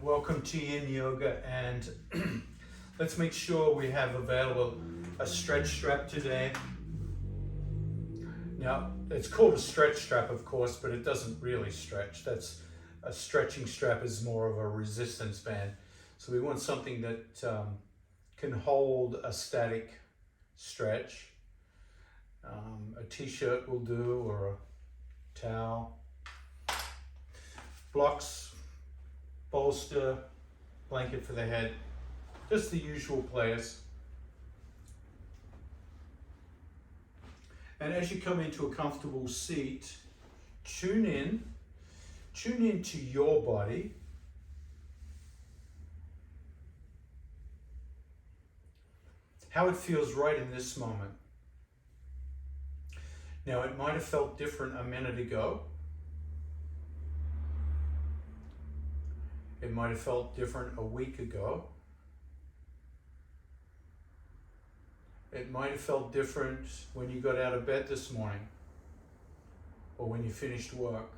welcome to Yin Yoga, and let's make sure we have available a stretch strap today. Now, it's called a stretch strap, of course, but it doesn't really stretch. That's a stretching strap is more of a resistance band. So we want something that can hold a static stretch. A t-shirt will do, or a towel. Blocks, bolster, blanket for the head, just the usual players. And as you come into a comfortable seat, tune in to your body. How it feels right in this moment. Now, it might have felt different a minute ago. It might have felt different a week ago. It might have felt different when you got out of bed this morning or when you finished work.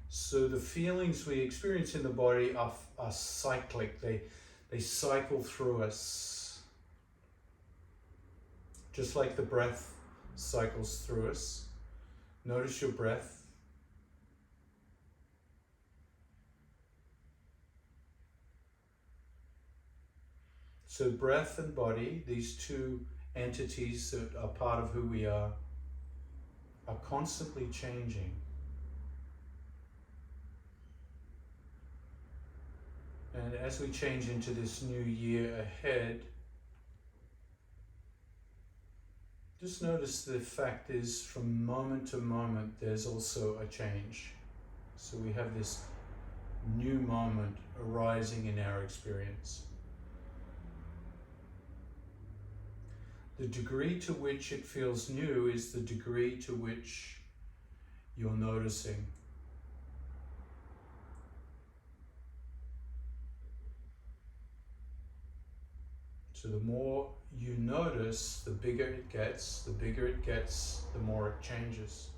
So the feelings we experience in the body are cyclic. They cycle through us. Just like the breath cycles through us. Notice your breath. So breath and body, these two entities that are part of who we are constantly changing. And as we change into this new year ahead, just notice the fact is from moment to moment there's also a change. So we have this new moment arising in our experience. The degree to which it feels new is the degree to which you're noticing. So the more you notice, the bigger it gets. The bigger it gets, the more it changes.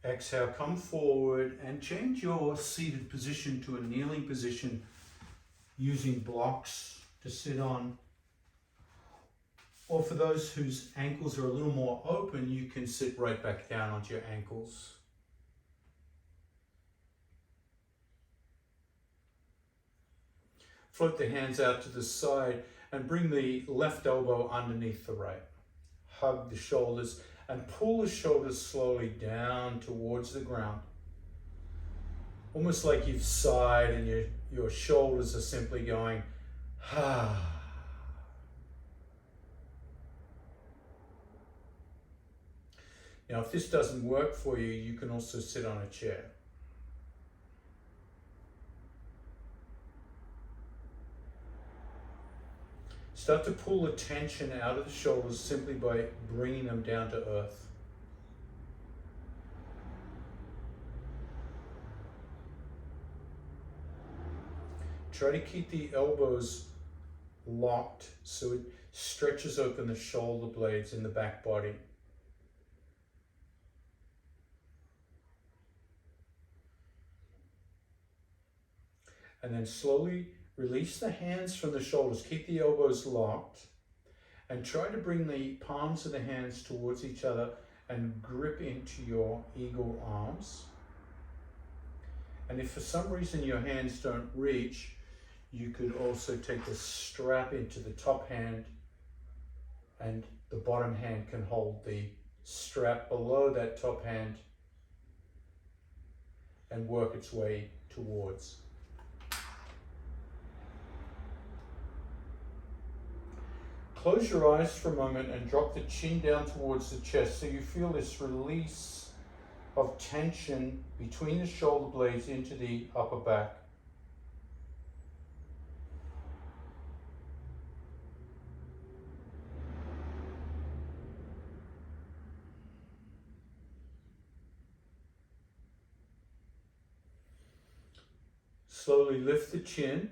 Exhale, come forward and change your seated position to a kneeling position using blocks to sit on. Or for those whose ankles are a little more open, you can sit right back down onto your ankles. Float the hands out to the side and bring the left elbow underneath the right. Hug the shoulders and pull the shoulders slowly down towards the ground. Almost like you've sighed and your shoulders are simply going, ah. Now, if this doesn't work for you, you can also sit on a chair. Start to pull the tension out of the shoulders simply by bringing them down to earth. Try to keep the elbows locked so it stretches open the shoulder blades in the back body. And then slowly release the hands from the shoulders. Keep the elbows locked and try to bring the palms of the hands towards each other and grip into your eagle arms. And if for some reason your hands don't reach, you could also take the strap into the top hand and the bottom hand can hold the strap below that top hand and work its way towards. Close your eyes for a moment and drop the chin down towards the chest so you feel this release of tension between the shoulder blades into the upper back. Slowly lift the chin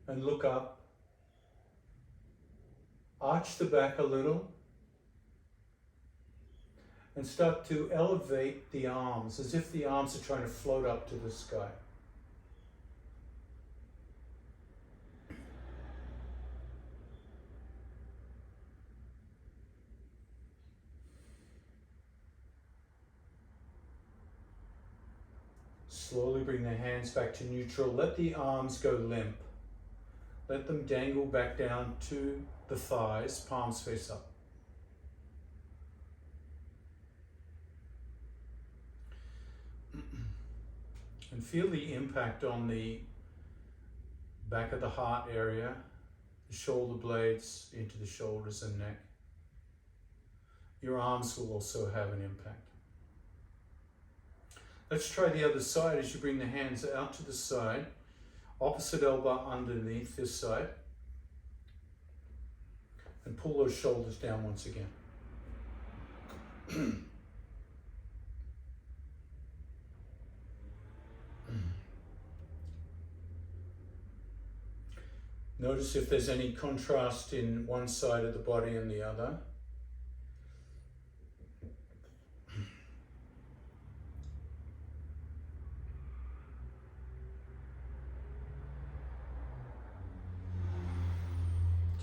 and look up. Arch the back a little and start to elevate the arms as if the arms are trying to float up to the sky. Slowly bring the hands back to neutral. Let the arms go limp. Let them dangle back down to the thighs, palms face up. And feel the impact on the back of the heart area, the shoulder blades into the shoulders and neck. Your arms will also have an impact. Let's try the other side as you bring the hands out to the side. Opposite elbow underneath this side. And pull those shoulders down once again. Notice if there's any contrast in one side of the body and the other.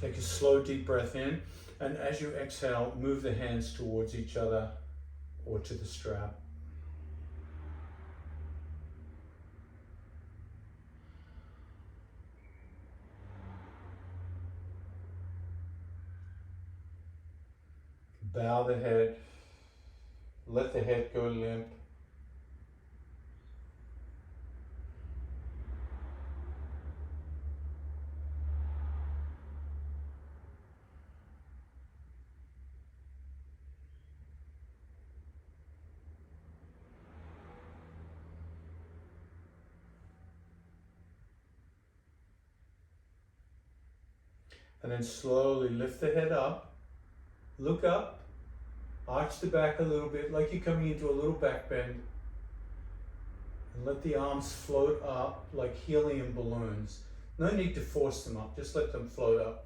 Take a slow, deep breath in, and as you exhale, move the hands towards each other or to the strap. Bow the head, let the head go limp. And then slowly lift the head up, look up, arch the back a little bit like you're coming into a little back bend. And let the arms float up like helium balloons. No need to force them up, just let them float up.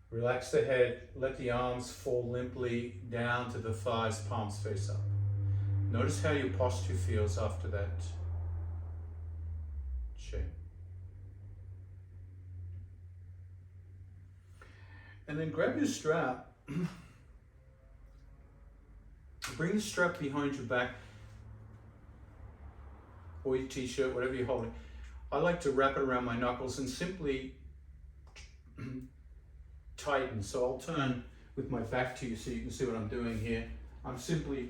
Relax the head, let the arms fall limply down to the thighs, palms face up. Notice how your posture feels after that shape. And then grab your strap, bring the strap behind your back or your t-shirt, whatever you're holding. I like to wrap it around my knuckles and simply tighten. So I'll turn with my back to you so you can see what I'm doing here. I'm simply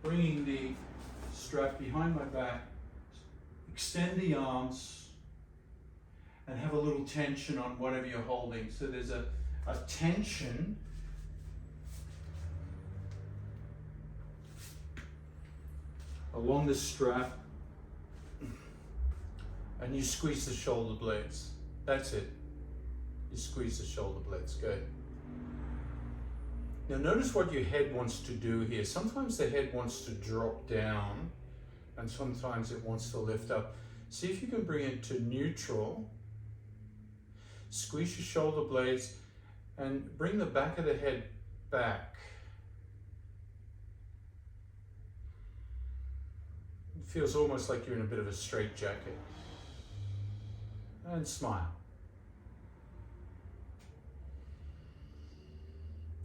bringing the strap behind my back, extend the arms, and have a little tension on whatever you're holding. So there's a tension along the strap, and you squeeze the shoulder blades. That's it. You squeeze the shoulder blades, good. Now notice what your head wants to do here. Sometimes the head wants to drop down and sometimes it wants to lift up. See if you can bring it to neutral. Squeeze your shoulder blades and bring the back of the head back. It feels almost like you're in a bit of a straitjacket. And smile.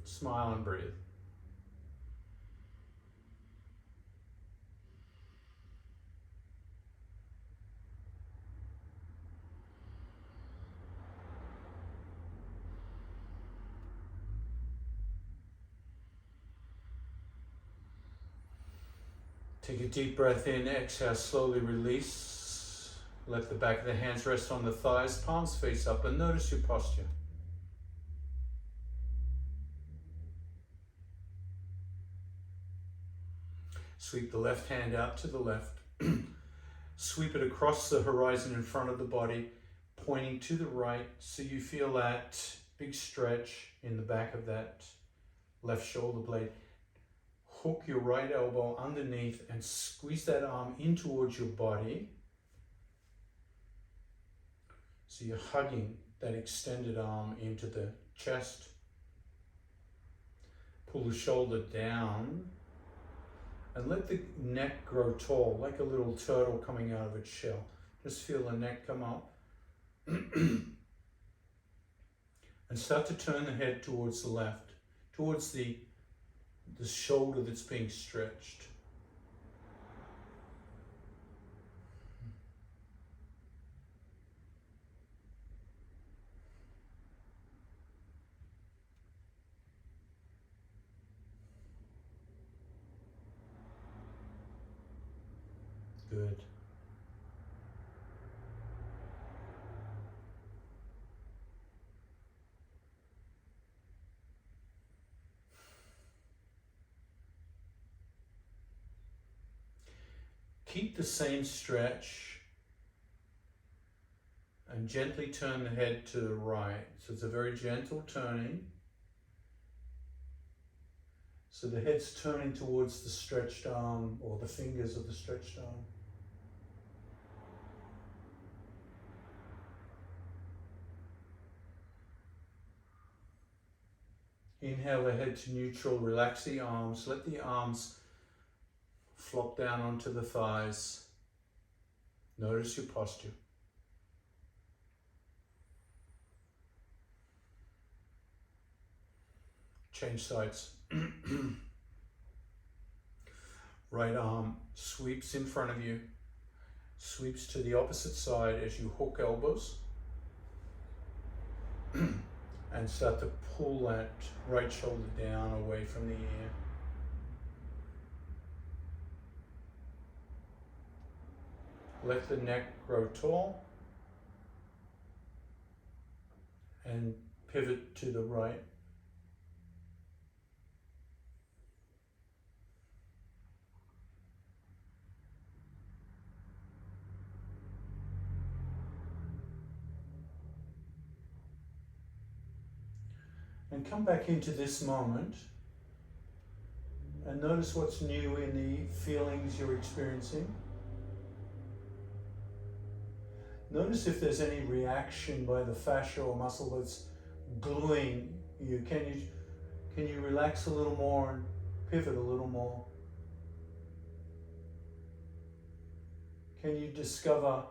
Smile and breathe. Take a deep breath in, exhale, slowly release. Let the back of the hands rest on the thighs, palms face up, and notice your posture. Sweep the left hand out to the left. Sweep it across the horizon in front of the body. pointing to the right, so you feel that big stretch in the back of that left shoulder blade. Hook your right elbow underneath and squeeze that arm in towards your body. So you're hugging that extended arm into the chest. Pull the shoulder down and let the neck grow tall, like a little turtle coming out of its shell. Just feel the neck come up. And start to turn the head towards the left, towards the shoulder that's being stretched. Good. Keep the same stretch and gently turn the head to the right. So it's a very gentle turning. So the head's turning towards the stretched arm or the fingers of the stretched arm. Inhale the head to neutral, relax the arms, let the arms flop down onto the thighs. Notice your posture. Change sides. Right arm sweeps in front of you, sweeps to the opposite side as you hook elbows and start to pull that right shoulder down away from the ear. Let the neck grow tall and pivot to the right. And come back into this moment and notice what's new in the feelings you're experiencing. Notice if there's any reaction by the fascia or muscle that's gluing you. Can you relax a little more and pivot a little more? Can you discover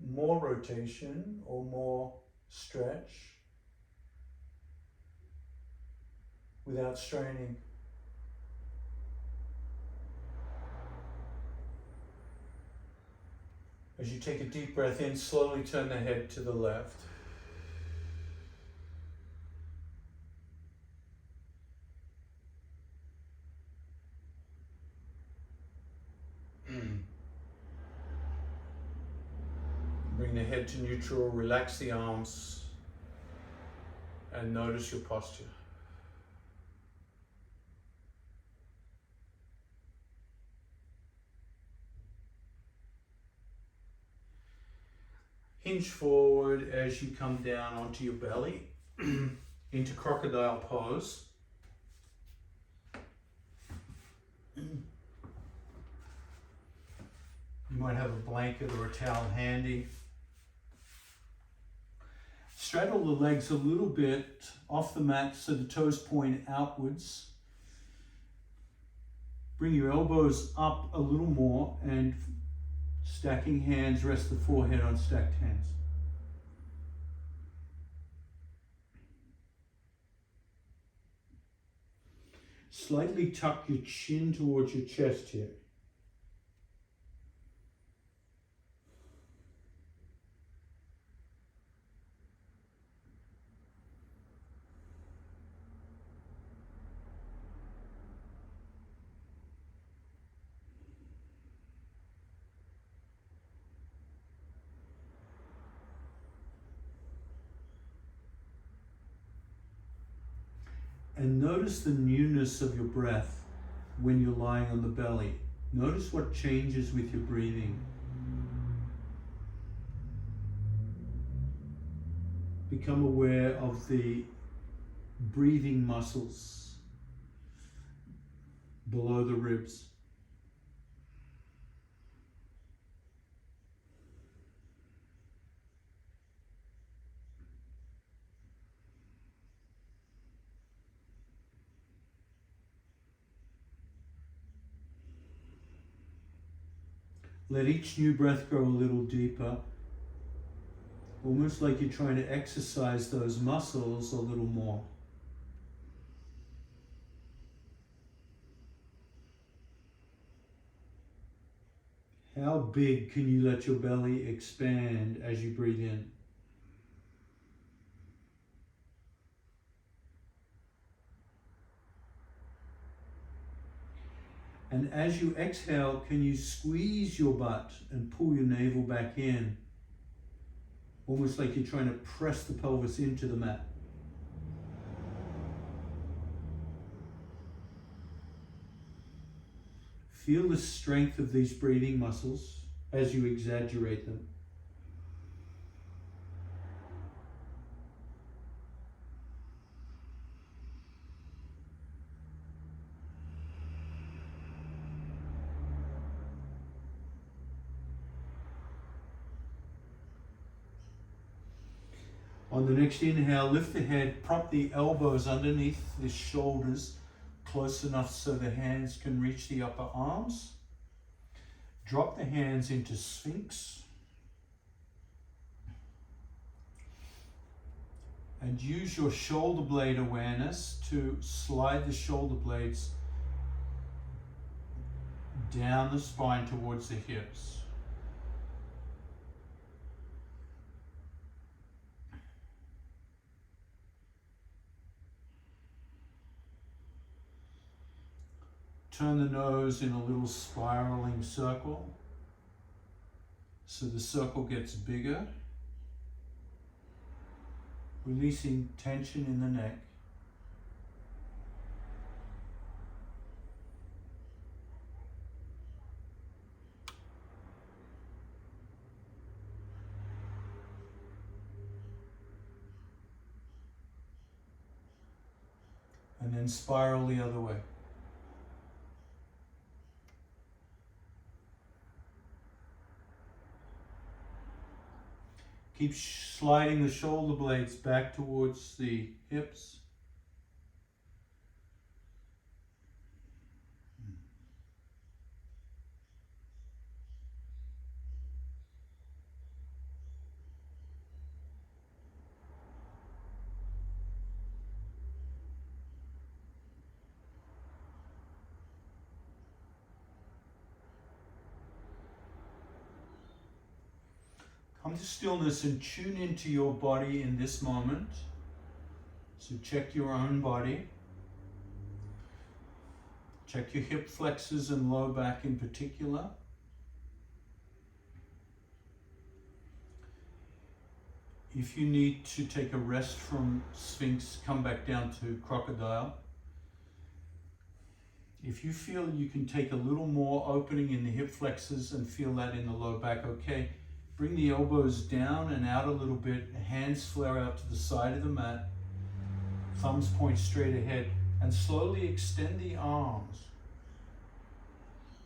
more rotation or more stretch without straining? As you take a deep breath in, slowly turn the head to the left. Bring the head to neutral, relax the arms, and notice your posture. Hinge forward as you come down onto your belly into crocodile pose. You might have a blanket or a towel handy. Straddle the legs a little bit off the mat so the toes point outwards. Bring your elbows up a little more and stacking hands, rest the forehead on stacked hands. Slightly tuck your chin towards your chest here. And notice the newness of your breath when you're lying on the belly. Notice what changes with your breathing. become aware of the breathing muscles below the ribs. Let each new breath go a little deeper, almost like you're trying to exercise those muscles a little more. How big can you let your belly expand as you breathe in? And as you exhale, can you squeeze your butt and pull your navel back in? Almost like you're trying to press the pelvis into the mat. Feel the strength of these breathing muscles as you exaggerate them. On the next inhale, lift the head, prop the elbows underneath the shoulders, close enough so the hands can reach the upper arms. Drop the hands into Sphinx. And use your shoulder blade awareness to slide the shoulder blades down the spine towards the hips. Turn the nose in a little spiraling circle, so the circle gets bigger, releasing tension in the neck. And then spiral the other way. Keep sliding the shoulder blades back towards the hips. Come to stillness and tune into your body in this moment. So check your own body. Check your hip flexors and low back in particular. If you need to take a rest from Sphinx, come back down to Crocodile. If you feel you can take a little more opening in the hip flexors and feel that in the low back, okay. Bring the elbows down and out a little bit, hands flare out to the side of the mat, thumbs point straight ahead, and slowly extend the arms.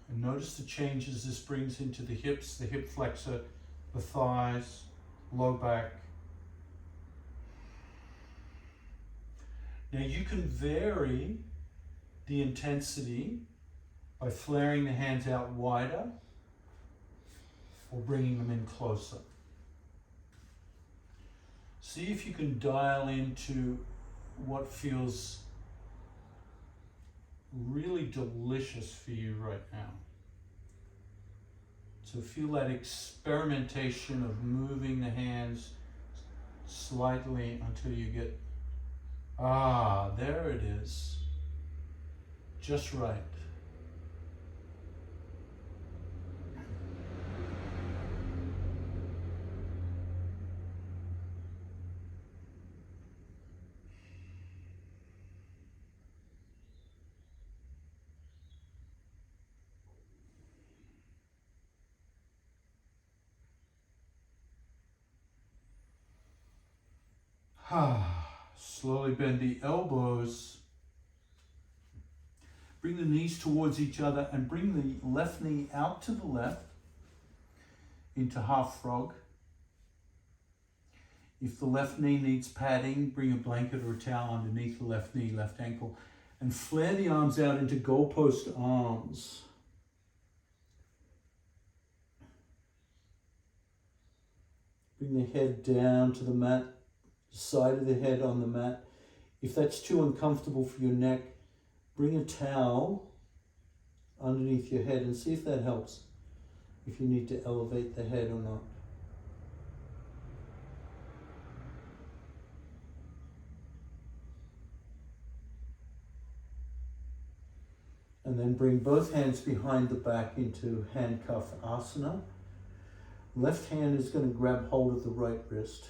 And notice the changes this brings into the hips, the hip flexor, the thighs, low back. Now you can vary the intensity by flaring the hands out wider or bringing them in closer. See if you can dial into what feels really delicious for you right now. So feel that experimentation of moving the hands slightly until you get, there it is. Just right. Slowly bend the elbows. Bring the knees towards each other and bring the left knee out to the left into half frog. If the left knee needs padding, bring a blanket or a towel underneath the left knee, left ankle, and flare the arms out into goalpost arms. Bring the head down to the mat, side of the head on the mat. If that's too uncomfortable for your neck, bring a towel underneath your head and see if that helps, if you need to elevate the head or not. And then bring both hands behind the back into handcuff asana. Left hand is going to grab hold of the right wrist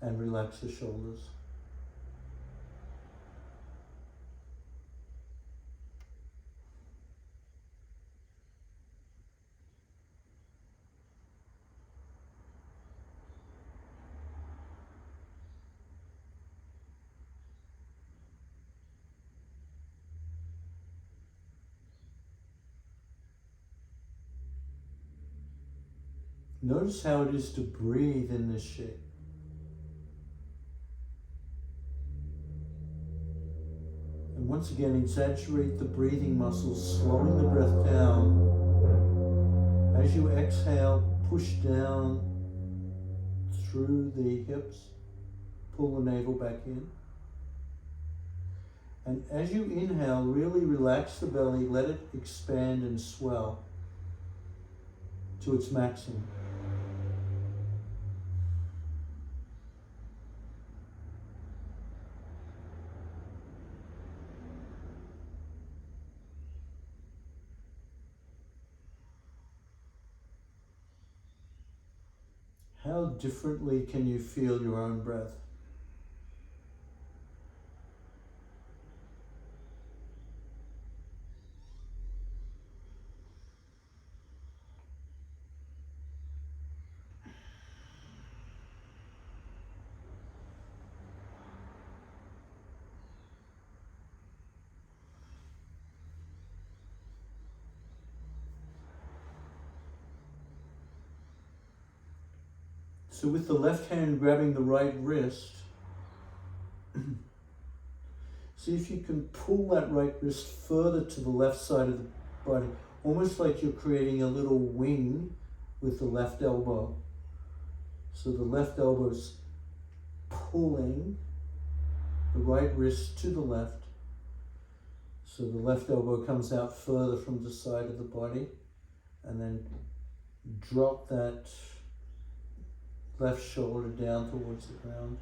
and relax the shoulders. Notice how it is to breathe in this shape. And once again, exaggerate the breathing muscles, slowing the breath down. As you exhale, push down through the hips, pull the navel back in. And as you inhale, really relax the belly, let it expand and swell to its maximum. How differently can you feel your own breath? So with the left hand grabbing the right wrist, see if you can pull that right wrist further to the left side of the body, almost like you're creating a little wing with the left elbow. So the left elbow's pulling the right wrist to the left. So the left elbow comes out further from the side of the body, and then drop that left shoulder down towards the ground.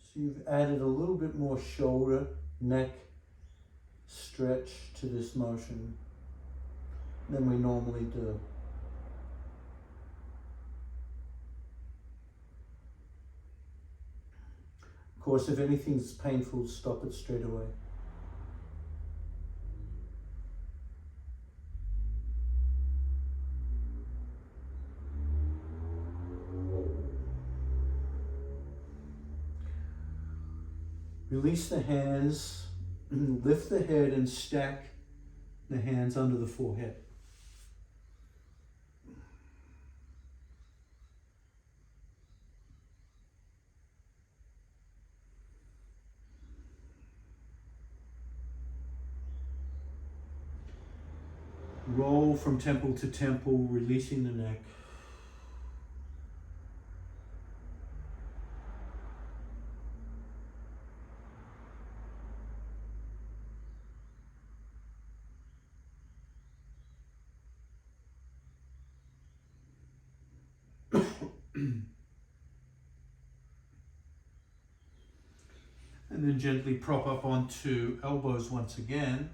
So you've added a little bit more shoulder, neck stretch to this motion than we normally do. Of course, if anything's painful, stop it straight away. Release the hands, lift the head and stack the hands under the forehead. Roll from temple to temple, releasing the neck. And then gently prop up onto elbows once again.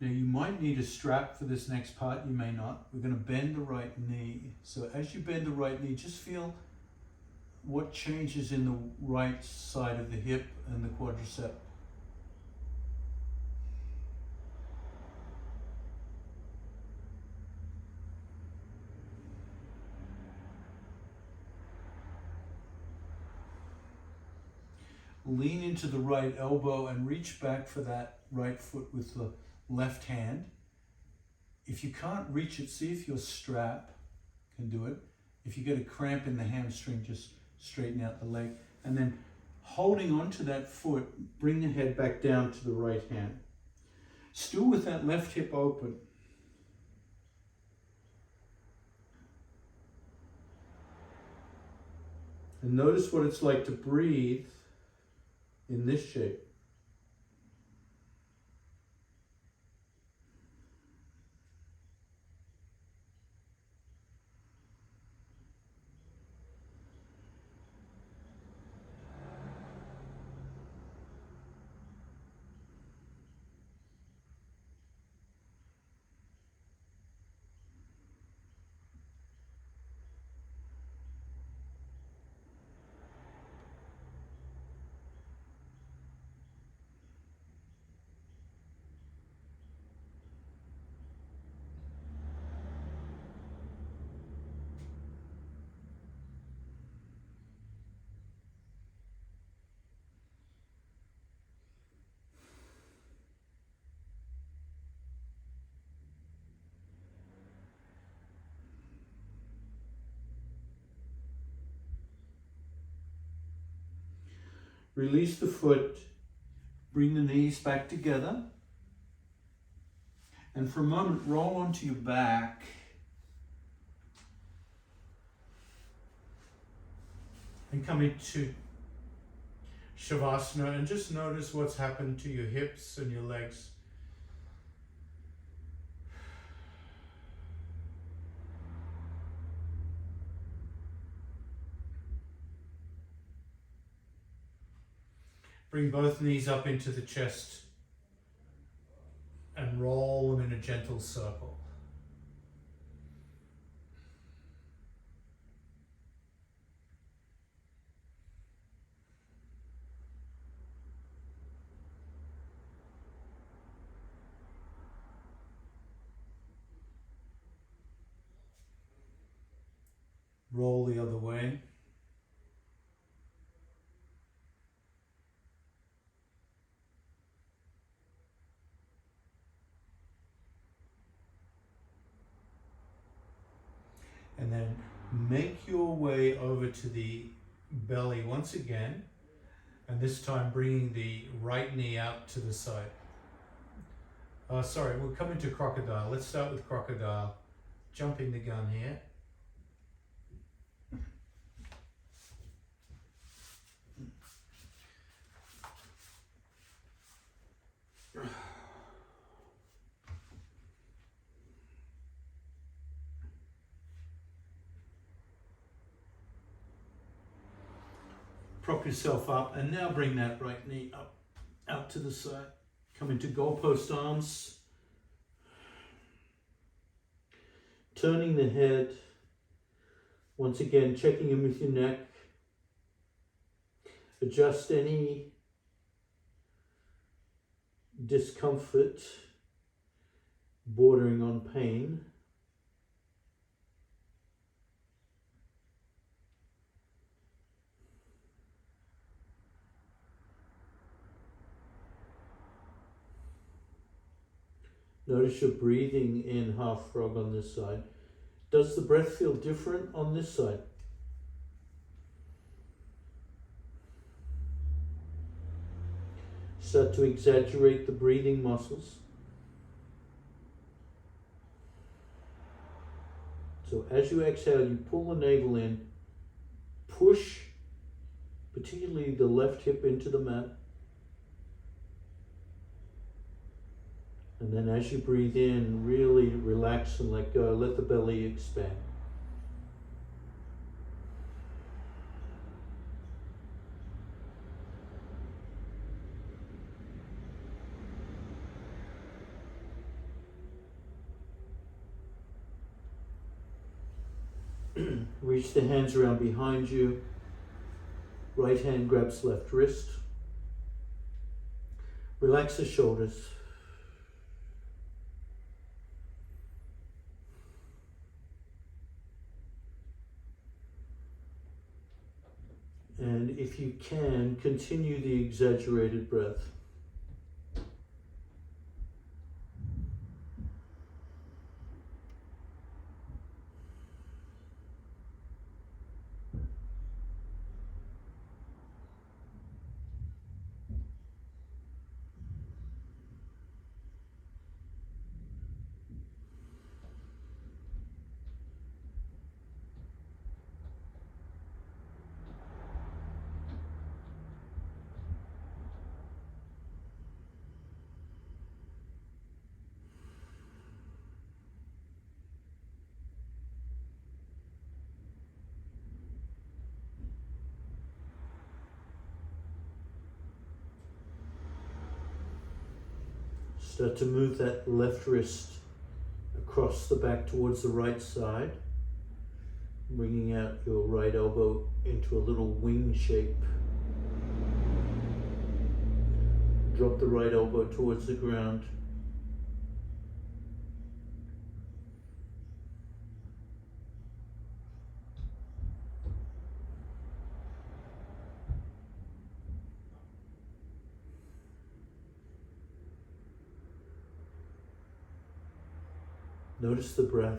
Now you might need a strap for this next part, you may not. We're going to bend the right knee. So as you bend the right knee, just feel what changes in the right side of the hip and the quadricep. lean into the right elbow and reach back for that right foot with the left hand. If you can't reach it, see if your strap can do it. If you get a cramp in the hamstring, just straighten out the leg. And then holding onto that foot, bring the head back down to the right hand. Still with that left hip open. And notice what it's like to breathe in this shape. Release the foot, bring the knees back together, and for a moment roll onto your back. And come into Shavasana and just notice what's happened to your hips and your legs. Bring both knees up into the chest and roll them in a gentle circle. Roll the other way. And then make your way over to the belly once again, and this time bringing the right knee out to the side. Sorry, we'll come into crocodile. Let's start with crocodile. Jumping the gun here. Prop yourself up and now bring that right knee up, out to the side. Come into goalpost arms. Turning the head. Once again, checking in with your neck. Adjust any discomfort bordering on pain. Notice you're breathing in half frog on this side. Does the breath feel different on this side? Start to exaggerate the breathing muscles. So as you exhale, you pull the navel in, push particularly the left hip into the mat. And then as you breathe in, really relax and let go. Let the belly expand. Reach the hands around behind you. Right hand grabs left wrist. Relax the shoulders. And if you can, continue the exaggerated breath. Start to move that left wrist across the back towards the right side, bringing out your right elbow into a little wing shape. Drop the right elbow towards the ground. Notice the breath.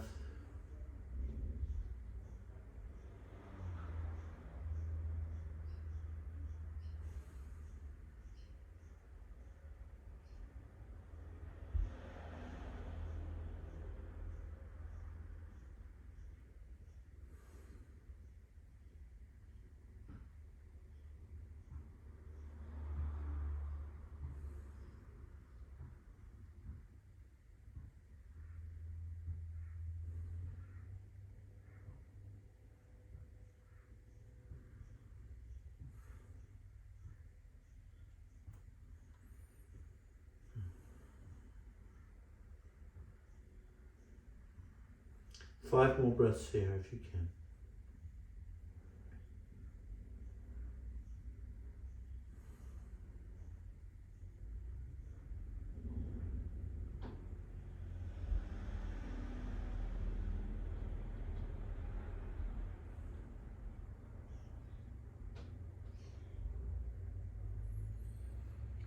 Five more breaths here if you can.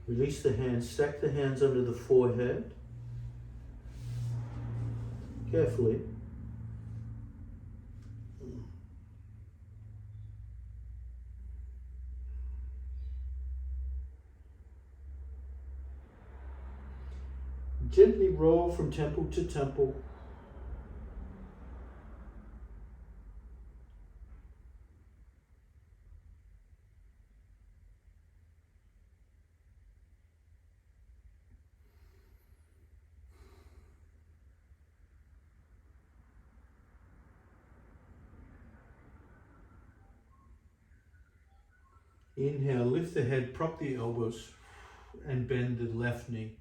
Release the hands, stack the hands under the forehead. Carefully. Gently roll from temple to temple. Inhale, lift the head, prop the elbows, and bend the left knee.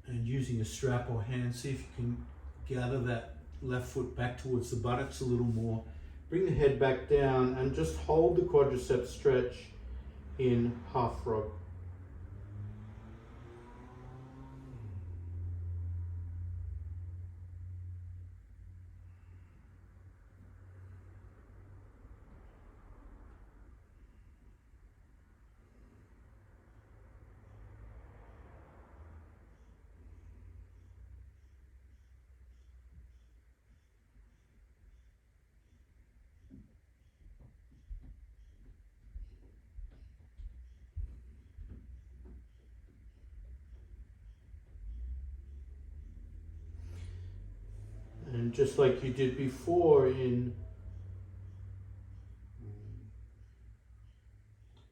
And using a strap or hand, see if you can gather that left foot back towards the buttocks a little more. Bring the head back down and just hold the quadriceps stretch in half frog. And just like you did before in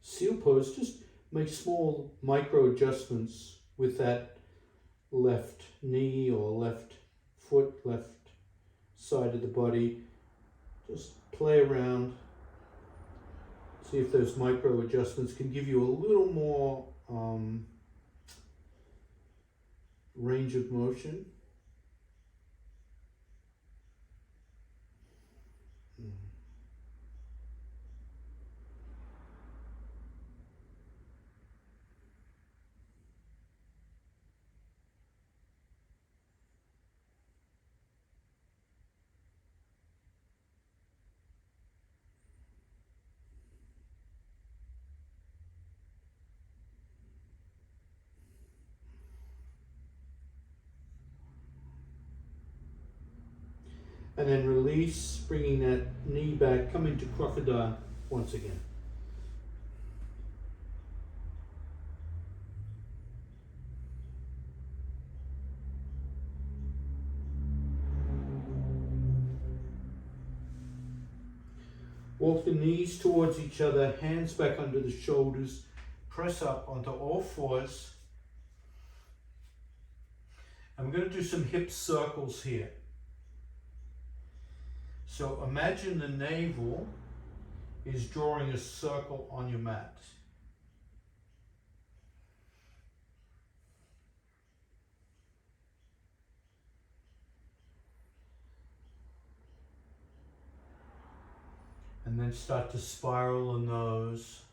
seal pose, just make small micro adjustments with that left knee or left foot, left side of the body. Just play around. See if those micro adjustments can give you a little more range of motion. And then release, bringing that knee back, come into crocodile once again. Walk the knees towards each other, hands back under the shoulders, press up onto all fours. I'm going to do some hip circles here. So imagine the navel is drawing a circle on your mat. And then start to spiral the nose.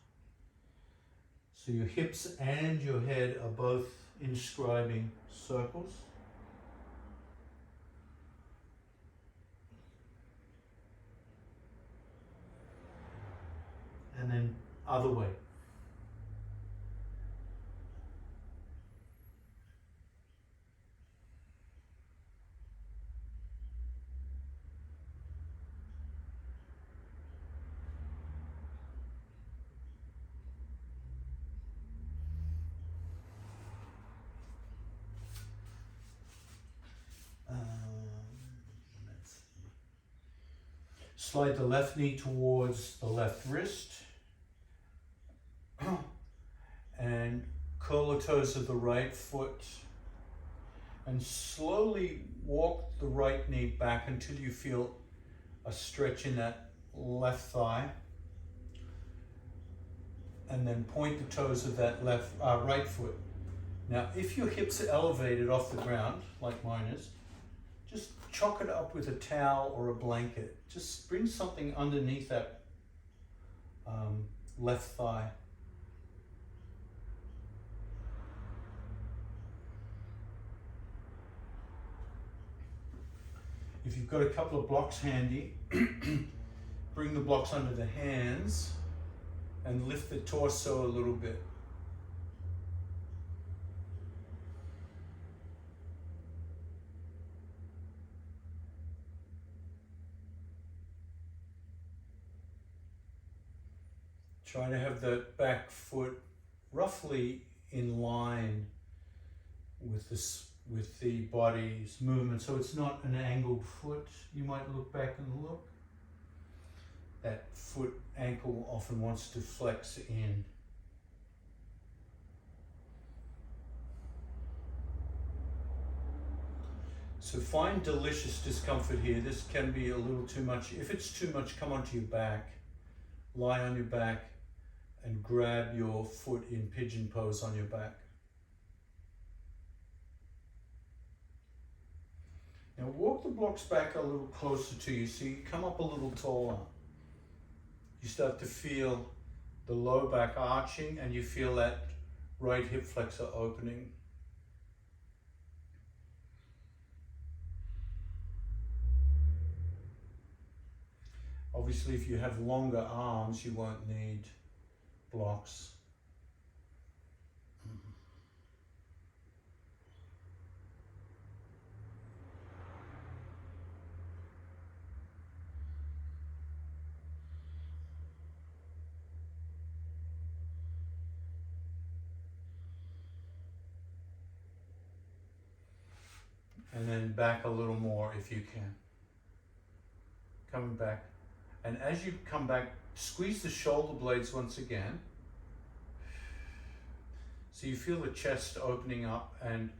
So your hips and your head are both inscribing circles. And then other way. Let's see. Slide the left knee towards the left wrist. And curl the toes of the right foot. And slowly walk the right knee back until you feel a stretch in that left thigh. And then point the toes of that right foot. Now, if your hips are elevated off the ground, like mine is, just chalk it up with a towel or a blanket. Just bring something underneath that left thigh. If you've got a couple of blocks handy, bring the blocks under the hands and lift the torso a little bit. Try to have the back foot roughly in line with the body's movement, so it's not an angled foot. You might look back and look. That foot ankle often wants to flex in. So find delicious discomfort here. This can be a little too much. If it's too much, come onto your back, lie on your back, and grab your foot in pigeon pose on your back. Now walk the blocks back a little closer to you so you come up a little taller. You start to feel the low back arching and you feel that right hip flexor opening. Obviously, if you have longer arms, you won't need blocks. And then back a little more if you can. Coming back. And as you come back, squeeze the shoulder blades once again. So you feel the chest opening up and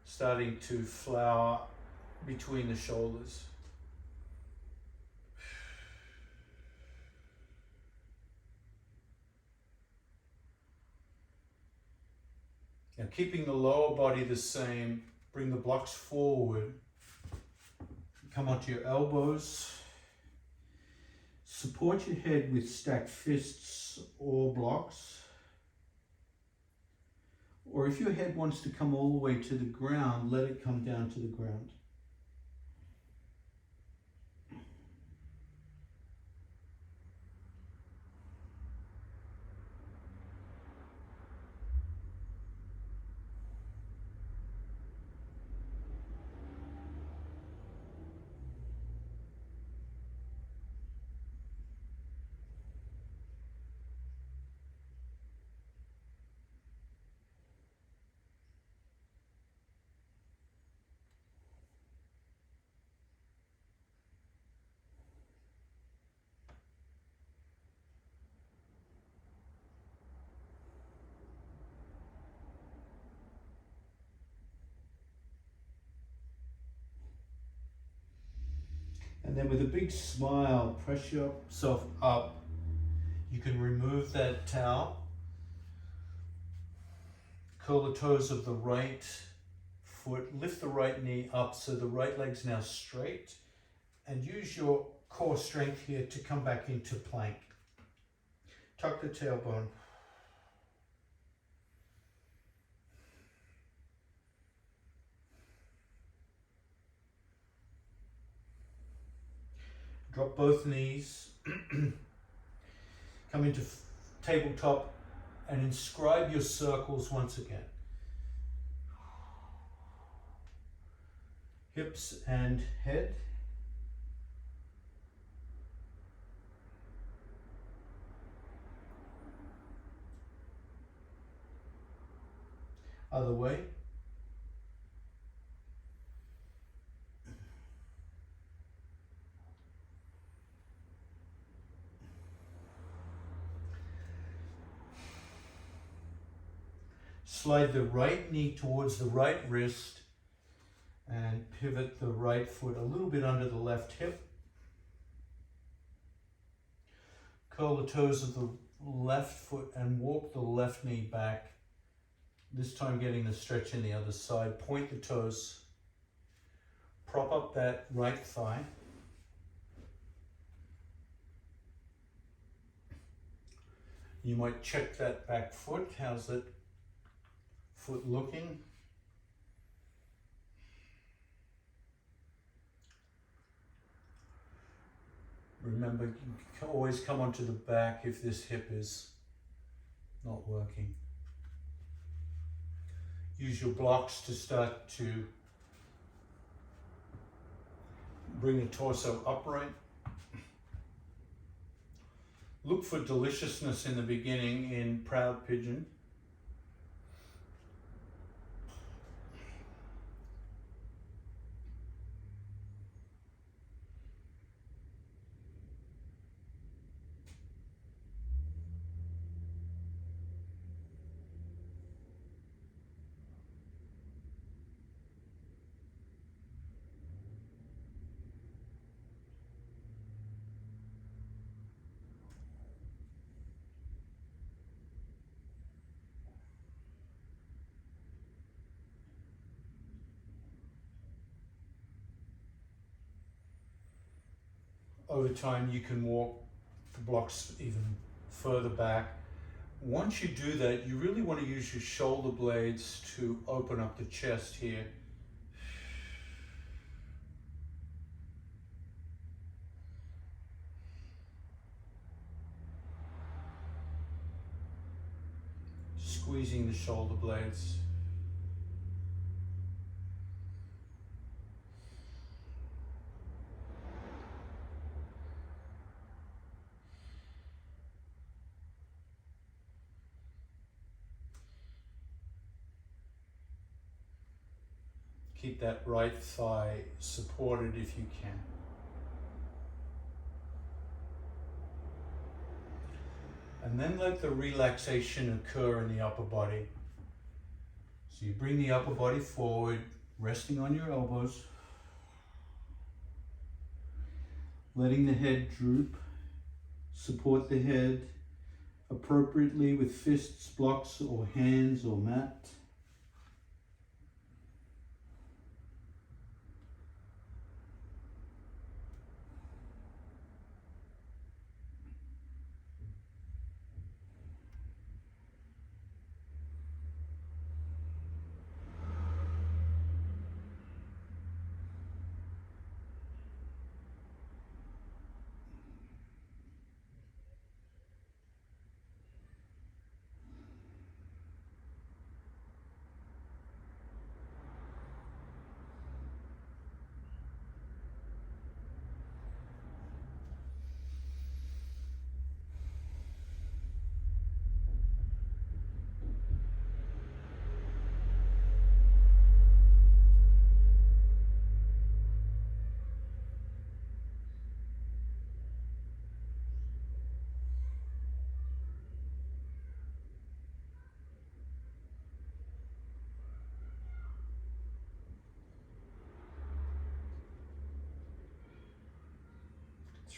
starting to flower between the shoulders. Now keeping the lower body the same, bring the blocks forward. Come onto your elbows. Support your head with stacked fists or blocks. Or if your head wants to come all the way to the ground, let it come down to the ground. And then with a big smile, press yourself up. You can remove that towel. Curl the toes of the right foot. Lift the right knee up so the right leg's now straight. And use your core strength here to come back into plank. Tuck the tailbone. Drop both knees. Come into tabletop and inscribe your circles once again. Hips and head. Other way. Slide the right knee towards the right wrist and pivot the right foot a little bit under the left hip. Curl the toes of the left foot and walk the left knee back. This time getting the stretch in the other side. Point the toes. Prop up that right thigh. You might check that back foot. How's that foot looking? Remember, you can always come onto the back if this hip is not working. Use your blocks to start to bring the torso upright. Look for deliciousness in the beginning in Proud Pigeon. Over time, you can walk the blocks even further back. Once you do that, you really want to use your shoulder blades to open up the chest here. Squeezing the shoulder blades. Keep that right thigh supported if you can. And then let the relaxation occur in the upper body. So you bring the upper body forward, resting on your elbows. Letting the head droop. Support the head appropriately with fists, blocks, or hands or mat.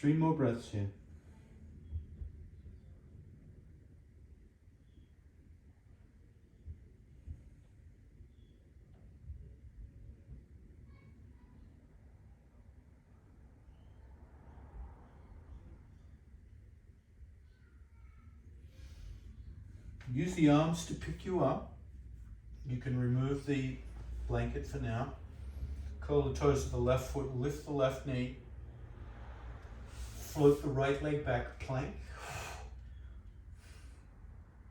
3 more breaths here. Use the arms to pick you up. You can remove the blanket for now. Curl the toes of the left foot, lift the left knee. Float the right leg back, plank.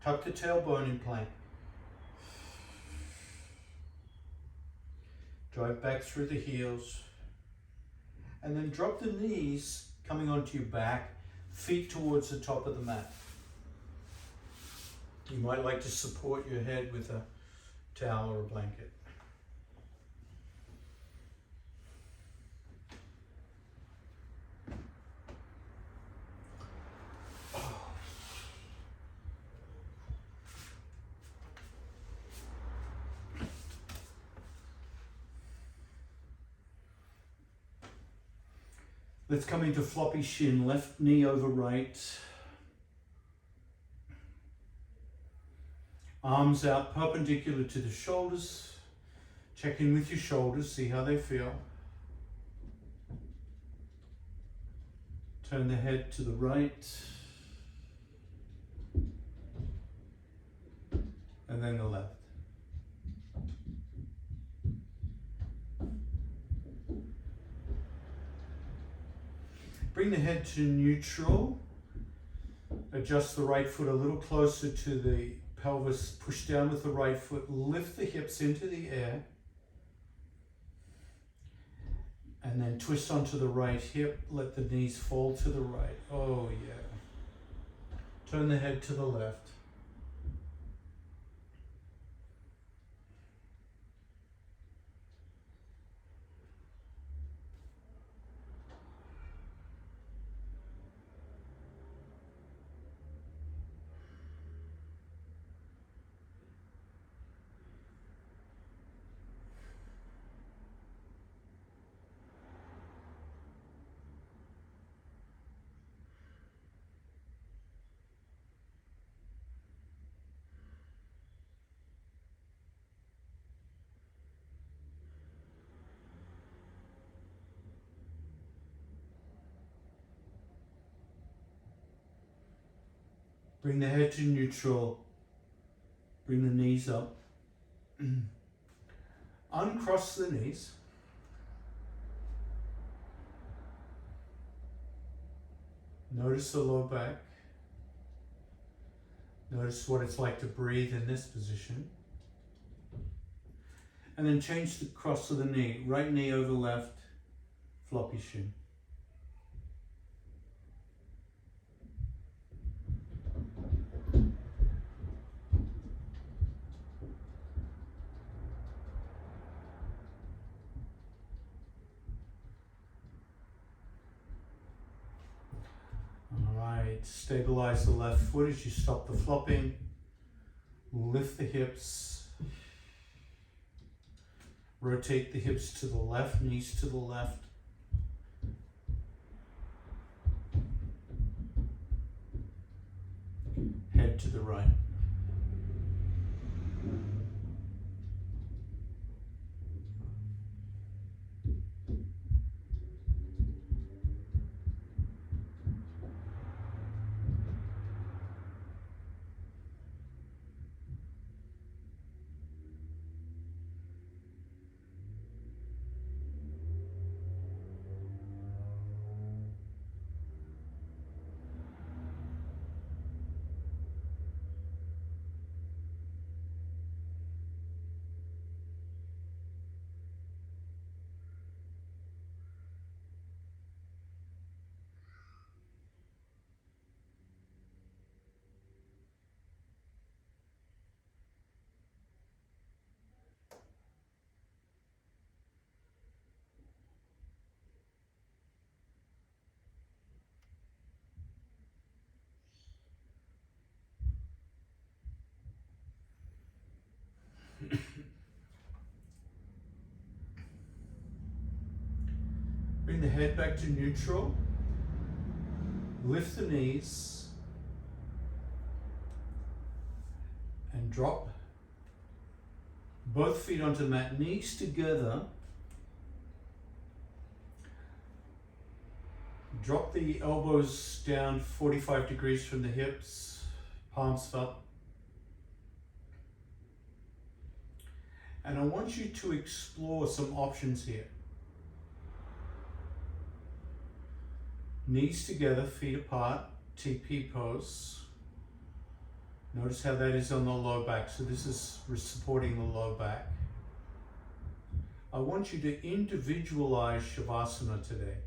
Tuck the tailbone in plank. Drive back through the heels. And then drop the knees coming onto your back, feet towards the top of the mat. You might like to support your head with a towel or a blanket. Let's come into floppy shin, left knee over right. Arms out perpendicular to the shoulders. Check in with your shoulders, see how they feel. Turn the head to the right. And then the left. Bring the head to neutral. Adjust the right foot a little closer to the pelvis. Push down with the right foot. Lift the hips into the air. And then twist onto the right hip. Let the knees fall to the right. Oh yeah. Turn the head to the left. Bring the head to neutral. Bring the knees up. Uncross the knees. Notice the low back. Notice what it's like to breathe in this position. And then change the cross of the knee. Right knee over left, floppy shin. Alright, stabilize the left foot as you stop the flopping. Lift the hips. Rotate the hips to the left, knees to the left. Head to the right. Bring the head back to neutral. Lift the knees and drop both feet onto the mat, knees together. Drop the elbows down 45 degrees from the hips, palms up. And I want you to explore some options here. Knees together, feet apart, TP pose. Notice how that is on the low back. So this is supporting the low back. I want you to individualize Shavasana today.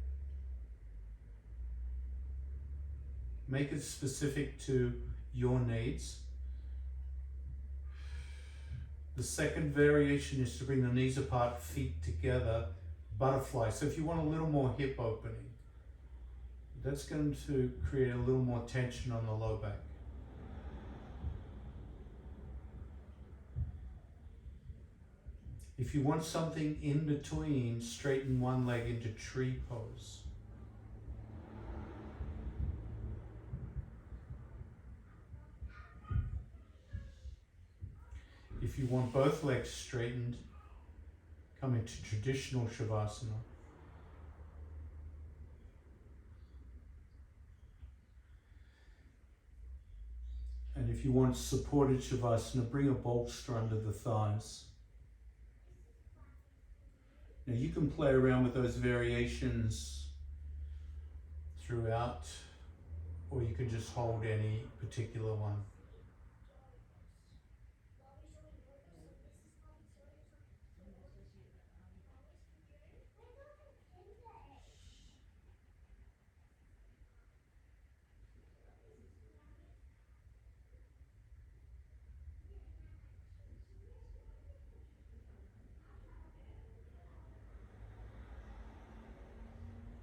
Make it specific to your needs. The second variation is to bring the knees apart, feet together, butterfly. So if you want a little more hip opening, that's going to create a little more tension on the low back. If you want something in between, straighten one leg into tree pose. If you want both legs straightened, come into traditional Shavasana. And if you want supported Shavasana, bring a bolster under the thighs. Now you can play around with those variations throughout, or you can just hold any particular one.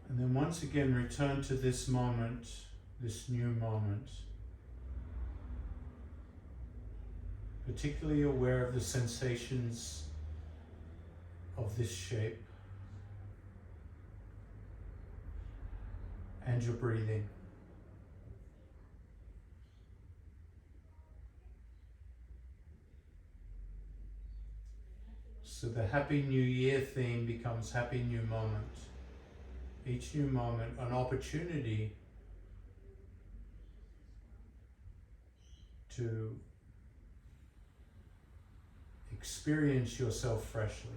And then once again, return to this moment, this new moment. Particularly aware of the sensations of this shape and your breathing. So the Happy New Year theme becomes Happy New Moment. Each new moment, an opportunity to experience yourself freshly.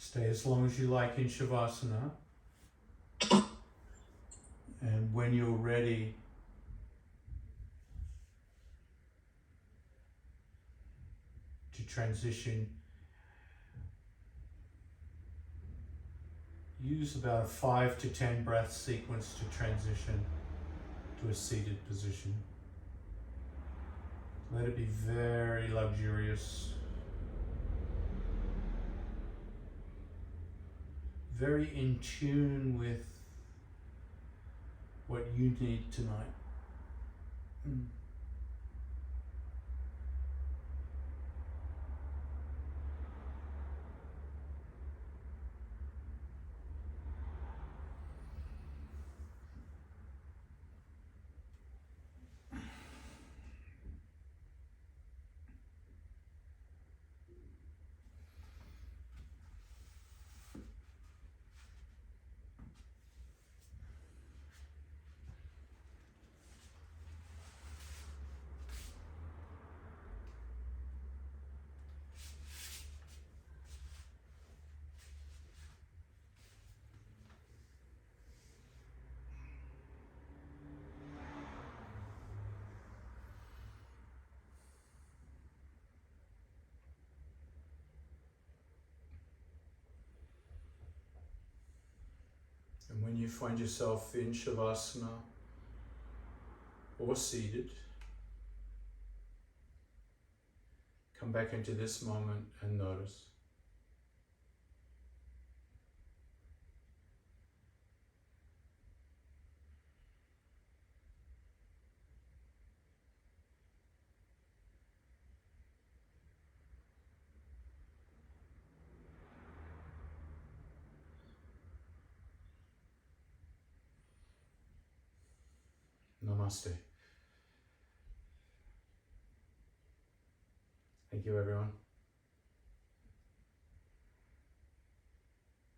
Stay as long as you like in Shavasana. And when you're ready, to transition, use about a 5 to 10 breath sequence to transition to a seated position. Let it be very luxurious, very in tune with what you need tonight. When you find yourself in Shavasana or seated, come back into this moment and notice. Namaste. Thank you, everyone.